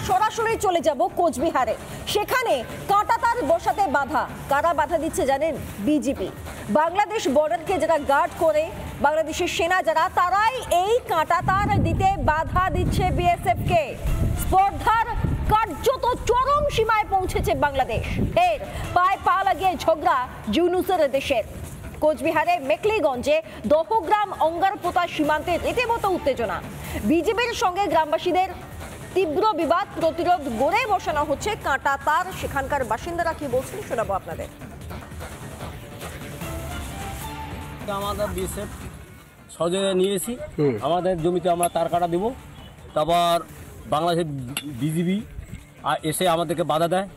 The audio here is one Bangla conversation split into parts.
সরাসরি চলে যাব কোচবিহারে। সেখানে কাঁটাতার বসাতে বাধা। কারা বাধা দিচ্ছে জানেন? বিজেপি। বাংলাদেশ বর্ডারকে যারা গার্ড করে, বাংলাদেশের সেনা যারা, তারাই এই কাঁটাতার দিতে বাধা দিচ্ছে বিএসএফ কে। স্পর্ধার কার্যত চরম সীমায় পৌঁছেছে বাংলাদেশ। ফের পায়ে পা লাগিয়ে ঝগড়া ইউনূসের দেশের। কোচবিহারে মেকলিগঞ্জে দহগ্রাম অঙ্গারপোতা সীমান্তে রীতিমতো উত্তেজনা। বিজেপির সঙ্গে গ্রামবাসীদের তীব্র বিবাদ প্রতিরোধ গড়ে বসানো হচ্ছে কাঁটাতার। সেখানকার বাসিন্দারা কি বলছেন শোনাবো আপনাদের। আমাদের বিএসএফ সহযোগিতা নিয়েছি, আমাদের জমিতে আমরা তার কাটা দেবো। তারপর বাংলাদেশের বিজিবি এসে আমাদেরকে বাধা দেয়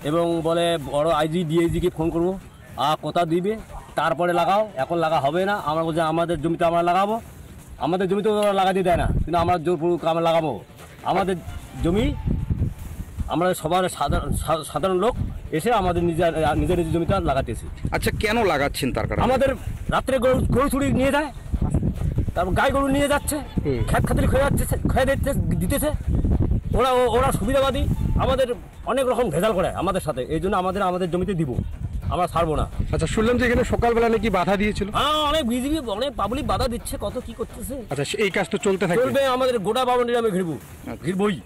এবং বলে বড় আইজি ডিআইজিকে ফোন করবো, কোথা দিবে তারপরে লাগাও, এখন লাগা হবে না। আমরা বলছি আমাদের জমিতে আমরা লাগাবো, আমাদের জমিতে ওরা লাগাতে দেয় না, কিন্তু আমরা জোরপূর্বক আমরা লাগাবো আমাদের জমি। আমরা সবার সাধারণ লোক এসে আমাদের নিজের জমিতে লাগাতেছি। আচ্ছা, কেন লাগাচ্ছেন তার কারণ? আমাদের রাত্রে গরু চুরি নিয়ে যায়, তারপর গাই গরু নিয়ে যাচ্ছে, খেত খাতির খেয়ে দিতেছে। ওরা সুবিধাবাদী, আমাদের অনেক রকম ভেজাল করে আমাদের সাথে। এই জন্য আমাদের জমিতে দিব, আমরা ছাড়বো না। আচ্ছা, শুনলাম যে এখানে সকালবেলা নাকি বাধা দিয়েছিল। হ্যাঁ, অনেক বিজিবি অনেক পাবলিক বাধা দিচ্ছে, কত কি করতেছে। আচ্ছা, এই কাজ তো চলতে চলবে, আমাদের গোটা বাউন্ডারি আমি ঘিরবই।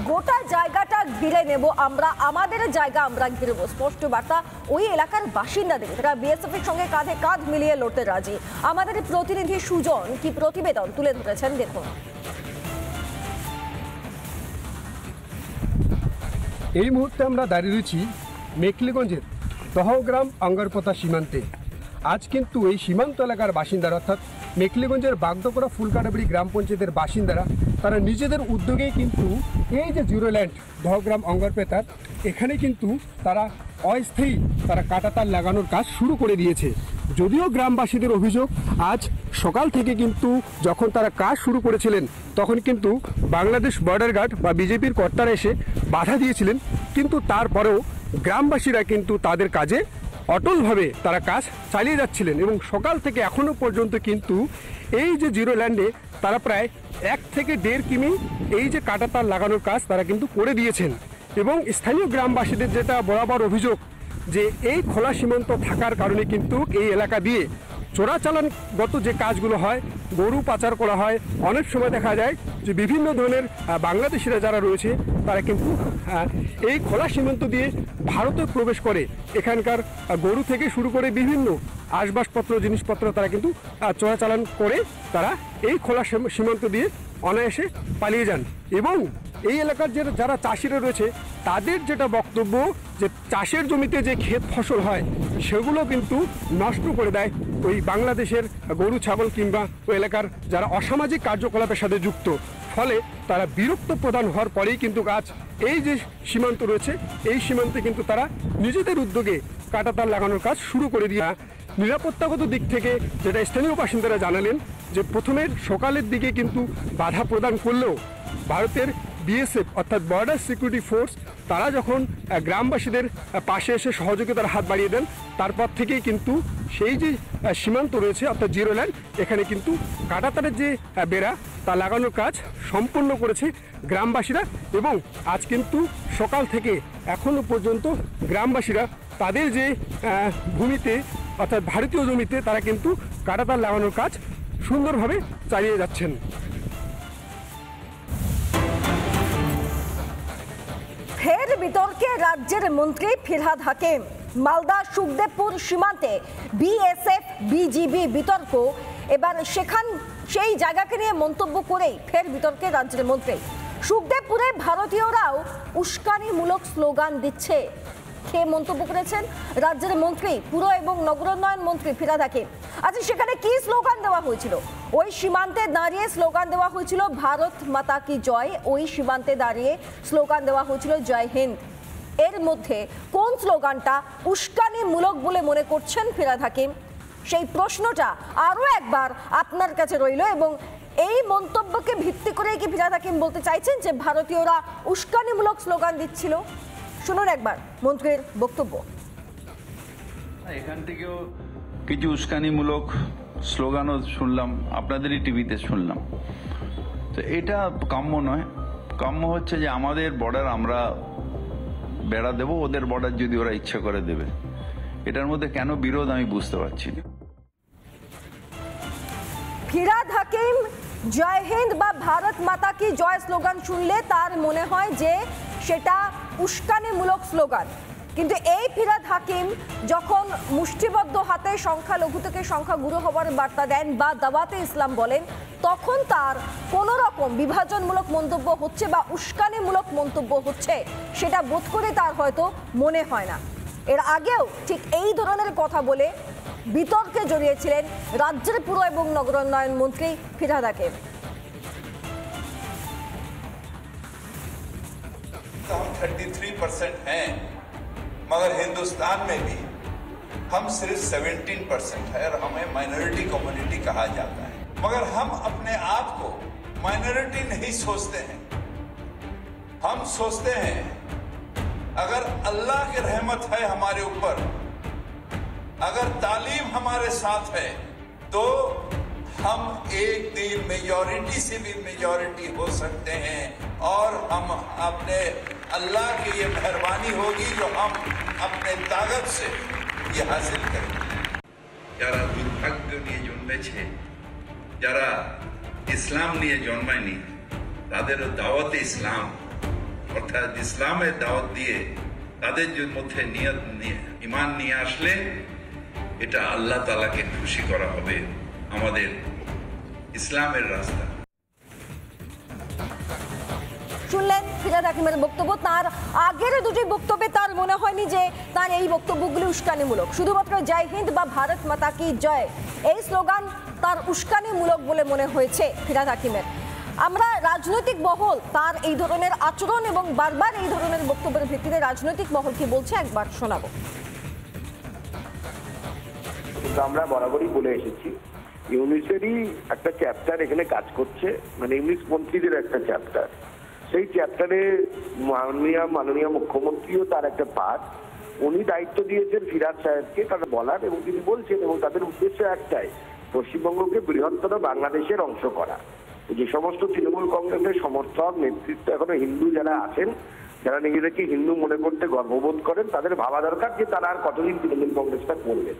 গোটা জায়গাটা ঘিরে নেব আমরা, আমাদের জায়গা আমরা ঘিরবো, স্পষ্ট বার্তা ওই এলাকার বাসিন্দাদের। তারা বিএসএফ এর সঙ্গে কাঁধে কাঁধ মিলিয়ে লড়তে রাজি। আমাদের প্রতিনিধি সুজন কি প্রতিবেদন তুলে ধরেছেন দেখুন। এই মুহূর্তে আমরা দাঁড়িয়ে রয়েছি মেকলিগঞ্জের দহগ্রাম অঙ্গারপোতা সীমান্তে। আজ কিন্তু এই সীমান্ত এলাকার বাসিন্দারা, অর্থাৎ মেকলিগঞ্জের বাগদকড়া ফুলকাটাবাড়ি গ্রাম পঞ্চায়েতের বাসিন্দারা, তারা নিজেদের উদ্যোগেই কিন্তু এই যে জিরো ল্যান্ড দহগ্রাম অঙ্গারপোতার, এখানে কিন্তু তারা অস্থায়ী কাঁটাতার লাগানোর কাজ শুরু করে দিয়েছে। যদিও গ্রামবাসীদের অভিযোগ, আজ সকাল থেকে কিন্তু যখন তারা কাজ শুরু করেছিলেন তখন কিন্তু বাংলাদেশ বর্ডার গার্ড বা বিজেপির কর্তারা এসে বাধা দিয়েছিলেন, কিন্তু তারপরেও গ্রামবাসীরা কিন্তু তাদের কাজে অটলভাবে তারা কাজ চালিয়ে যাচ্ছিলেন। এবং সকাল থেকে এখনও পর্যন্ত কিন্তু এই যে জিরো ল্যান্ডে তারা প্রায় 1 থেকে 1.5 কিমি এই যে কাঁটাতার লাগানোর কাজ তারা কিন্তু করে দিয়েছেন। এবং স্থানীয় গ্রামবাসীদের যেটা বরাবর অভিযোগ, যে এই খোলা সীমান্ত থাকার কারণে কিন্তু এই এলাকা দিয়ে চোরাচালানগত যে কাজগুলো হয়, গরু পাচার করা হয়। অনেক সময় দেখা যায় যে বিভিন্ন ধরনের বাংলাদেশিরা যারা রয়েছে তারা কিন্তু এই খোলা সীমান্ত দিয়ে ভারতে প্রবেশ করে এখানকার গরু থেকে শুরু করে বিভিন্ন আসবাবপত্র জিনিসপত্র তারা কিন্তু চোরাচালান করে তারা এই খোলা সীমান্ত দিয়ে অনায়াসে পালিয়ে যান। এবং এই এলাকার যারা চাষিরা রয়েছে তাদের যেটা বক্তব্য, যে চাষের জমিতে যে ক্ষেত ফসল হয় সেগুলো কিন্তু নষ্ট করে দেয় ওই বাংলাদেশের গরু ছাগল কিংবা ওই এলাকার যারা অসামাজিক কার্যকলাপের সাথে যুক্ত। ফলে তারা বিরক্ত প্রদান হওয়ার পরেই কিন্তু আজ এই যে সীমান্ত রয়েছে এই সীমান্তে কিন্তু তারা নিজেদের উদ্যোগে কাঁটাতার লাগানোর কাজ শুরু করে দিয়ে। নিরাপত্তাগত দিক থেকে যেটা স্থানীয় বাসিন্দারা জানালেন, যে প্রথমের সকালের দিকে কিন্তু বাধা প্রদান করলেও ভারতের বিএসএফ অর্থাৎ বর্ডার সিকিউরিটি ফোর্স তারা যখন গ্রামবাসীদের পাশে এসে সহযোগিতার হাত বাড়িয়ে দেন, তারপর থেকেই কিন্তু সেই যে সীমান্ত রয়েছে অর্থাৎ জিরো ল্যান্ড, এখানে কিন্তু কাঁটাতারের যে বেড়া তা লাগানোর কাজ সম্পন্ন করেছে গ্রামবাসীরা। এবং আজ কিন্তু সকাল থেকে এখনও পর্যন্ত গ্রামবাসীরা তাদের যে ভূমিতে অর্থাৎ ভারতীয় জমিতে তারা কিন্তু কাঁটাতার লাগানোর কাজ সুন্দরভাবে চালিয়ে যাচ্ছেন। ফের বিতর্কে রাজ্যের মন্ত্রী ফিরহাদ হাকিম। মালদা সুখদেবপুর সীমান্তে বিএসএফ বিজিবি বিতর্ক। এবার সেই জায়গাকে নিয়ে মন্তব্য করেই ফের বিতর্কে রাজ্যের মন্ত্রী। সুখদেবপুরে ভারতীয়রাও উস্কানিমূলক স্লোগান দিচ্ছে। কে মন্তব্য করেছেন? রাজ্যের মন্ত্রী, পুর এবং নগরোন্নয়ন মন্ত্রী ফিরহাদ হাকিম। আচ্ছা, সেখানে কি স্লোগান দেওয়া হয়েছিল? ওই সীমান্তে দাঁড়িয়ে স্লোগান দেওয়া হয়েছিল ভারত মাতা কি জয়। ওই সীমান্তে দাঁড়িয়ে স্লোগান দেওয়া হয়েছিল জয় হিন্দ। এর মধ্যে কোন স্লোগানটা উস্কানিমূলক বলে মনে করছেন ফিরহাদ হাকিম? সেই প্রশ্নটা আরও একবার আপনার কাছে রইল। এবং এই মন্তব্যকে ভিত্তি করে কি ফিরহাদ হাকিম বলতে চাইছেন যে ভারতীয়রা উস্কানিমূলক স্লোগান দিচ্ছিল? শুনুন একবার মন্ত্রীর বক্তব্য। এখান থেকেও কিছু উস্কানিমূলক স্লোগানও শুনলাম, আপনাদেরই টিভিতে শুনলাম। তো এটা কাম্য নয়, কাম্য হচ্ছে যে আমাদের বর্ডার আমরা বেড়া দেব, ওদের বর্ডার যদি ওরা ইচ্ছা করে দেবে। এটার মধ্যে কেন বিরোধ আমি বুঝতে পারছি না। ফিরহাদ হাকিম জয় হিন্দ বা ভারত মাতা কি জয় স্লোগান শুনলে তার মনে হয় যে সেটা উস্কানিমূলক স্লোগান, কিন্তু এই ফিরহাদ হাকিম যখন মুষ্টিবদ্ধ হাতে সংখ্যালঘু থেকে সংখ্যাগুরু হওয়ার বার্তা দেন বা দাওয়াতে ইসলাম বলেন, তখন তার কোনো রকম বিভাজনমূলক মন্তব্য হচ্ছে বা উস্কানিমূলক মন্তব্য হচ্ছে সেটা বোধ করে তার হয়তো মনে হয় না। এর আগেও ঠিক এই ধরনের কথা বলে বিতর্কে জড়িয়েছিলেন রাজ্যের পুর এবং নগরোন্নয়ন মন্ত্রী ফিরহাদ হাকিম। हम 33% हैं, मगर हिंदुस्तान में भी हम सिर्फ 17% है और हमें माइनॉरिटी कम्युनिटी कहा जाता है। मगर हम अपने आप को माइनॉरिटी नहीं सोचते हैं, हम सोचते हैं अगर अल्लाह की रहमत है हमारे ऊपर, अगर तालीम हमारे साथ है, तो हम एक दिन मेजॉरिटी से भी मेजॉरिटी हो सकते हैं और हम अपने अल्लाह की ये मेहरबानी होगी जो हम अपने ताकत से ये हासिल करेंगे। যারা দুর্ভাগ্য নিয়ে জন্মেছে, যারা ইসলাম নিয়ে জন্মায়নি, তাদেরও দাওয়াতে ইসলাম অর্থাৎ ইসলামের দাওয়াত দিয়ে তাদের মধ্যে নিয়ত নিয়ে ঈমান নিয়ে আসলে এটা আল্লাহ তাআলাকে খুশি করা হবে। আমাদের ইসলামের রাস্তা। শুনলেন ফিরহাদ হাকিমের বক্তব্য। তার আগের দুটি বক্তব্যে তার মনে হয়নি যে তার এই বক্তব্যগুলি উস্কানিমূলক। শুধুমাত্র জয় হিন্দ বা ভারত মাতা কি জয় এই স্লোগান তার উস্কানিমূলক বলে মনে হয়েছে ফিরহাদ হাকিমের। আমরা রাজনৈতিক মহল তার এই ধরনের আচরণ এবং বারবার এই ধরনের বক্তব্যের ভিত্তিতে রাজনৈতিক মহল কি বলছে একবার শোনাবো। আমরা বরাবরই বলে এসেছি, ইউনিসেরই একটা চ্যাপ্টার এখানে কাজ করছে, মানে ইংলিশ মন্ত্রীদের একটা চ্যাপ্টার। সেই চ্যাপ্টারে মাননীয় মুখ্যমন্ত্রীও তার একটা পার্ট। উনি দায়িত্ব দিয়েছেন ফিরহাদ সাহেবকে তাদের বলার, এবং তিনি বলছেন এবং তাদের উদ্দেশ্য একটাই, পশ্চিমবঙ্গকে বৃহত্তর বাংলাদেশের অংশ করা। যে সমস্ত তৃণমূল কংগ্রেসের সমর্থক নেতৃত্ব এখনো হিন্দু যারা আছেন, যারা নিজেদেরকে হিন্দু মনে করতে গর্ববোধ করেন, তাদের ভাবা দরকার যে তারা আর কতদিন তৃণমূল কংগ্রেসটা করবেন।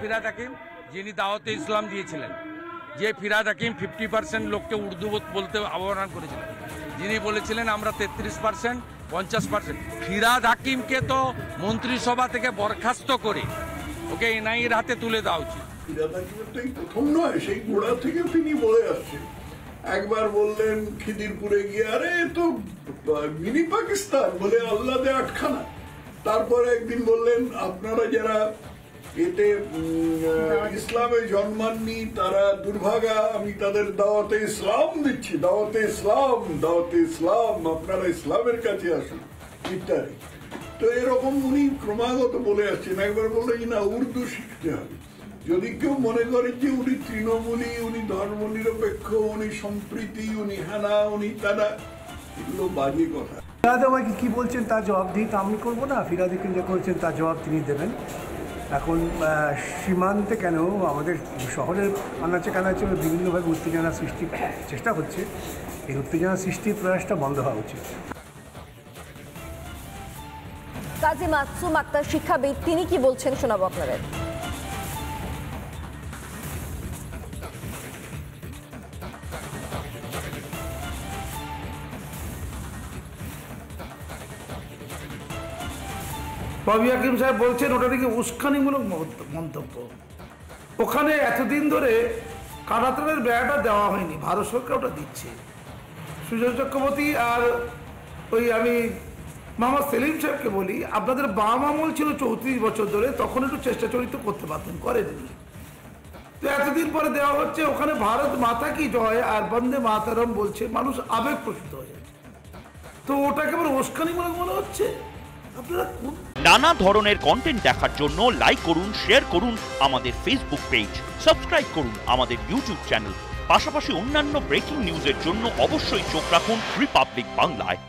ফিরহাদ হাকিম যিনি দাওয়াতে ইসলাম দিয়েছিলেন, যে ফিরহাদ হাকিম 50% লোককে উর্দু বলতে আহ্বান করেছিলেন, যিনি বলেছিলেন আমরা 33%, 50%। ফিরহাদ হাকিমকে তো মন্ত্রিসভা থেকে বরখাস্ত করে ওকে এনআইএর হাতে তুলে দেওয়া উচিত। ফিরহাদ হাকিমের তো এই প্রথম নয়, সেই গোড়া থেকে তিনি বলে আসছেন। একবার বললেন খিদিরপুরে গিয়ে, আরে তো মিনি পাকিস্তান বলে আল্লাহ দে আটখানা। তারপরে একদিন বললেন আপনারা যারা এতে ইসলামে জন্মাননি তারা দুর্ভাগা, আমি তাদের দাওয়াতে ইসলাম দিচ্ছি, দাওয়াতে ইসলাম, দাওয়াতে ইসলাম, আপনারা ইসলামের কাছে আসুন ইত্যাদি। তো এরকম উনি ক্রমাগত বলে আসছেন। একবার বললেন না উর্দু শিখতে হবে। যদি কেউ মনে করে যে উনি তৃণমূলী, উনি ধর্ম নিরপেক্ষ, উনি সম্প্রীতি, উনি হানা, উনি তারা, এগুলো বাজে কথা। ফিরহাদ আমাকে কি বলছেন তার জবাব দিই, তা আমি করবো না। ফিরহাদ হাকিম যা করেছেন তার জবাব তিনি দেবেন। এখন সীমান্তে কেন আমাদের শহরের আনাচে কানাচে বিভিন্নভাবে উত্তেজনা সৃষ্টির চেষ্টা হচ্ছে, এই উত্তেজনা সৃষ্টির প্রয়াসটা বন্ধ হওয়া উচিত। কাজী মাসুম আক্তার শিক্ষাবিদ, তিনি কি বলছেন শোনাবো আপনাদের। বাবি হাকিম সাহেব বলছেন ওটা থেকে উস্কানিমূলক মন্তব্য। ওখানে এতদিন ধরে কারাতারের ব্যয়টা দেওয়া হয়নি, ভারত সরকার ওটা দিচ্ছে। সুজয় চক্রবর্তী আর ওই আমি মোহাম্মদ সেলিম সাহেবকে বলি, আপনাদের বাম আমল ছিল 34 বছর ধরে, তখন একটু চেষ্টা চরিত্র করতে পারতেন, করেননি। তো এতদিন পরে দেওয়া হচ্ছে, ওখানে ভারত মাতা কি জয় আর বন্দে মাতারম বলছে, মানুষ আবেগপ্রসূত হয়ে যায়। তো ওটাকে আবার উস্কানিমূলক মনে হচ্ছে। নানা ধরনের কন্টেন্ট দেখার জন্য লাইক করুন, শেয়ার করুন আমাদের ফেসবুক পেজ, সাবস্ক্রাইব করুন আমাদের ইউটিউব চ্যানেল। পাশাপাশি অন্যান্য ব্রেকিং নিউজের জন্য অবশ্যই চোখ রাখুন রিপাবলিক বাংলায়।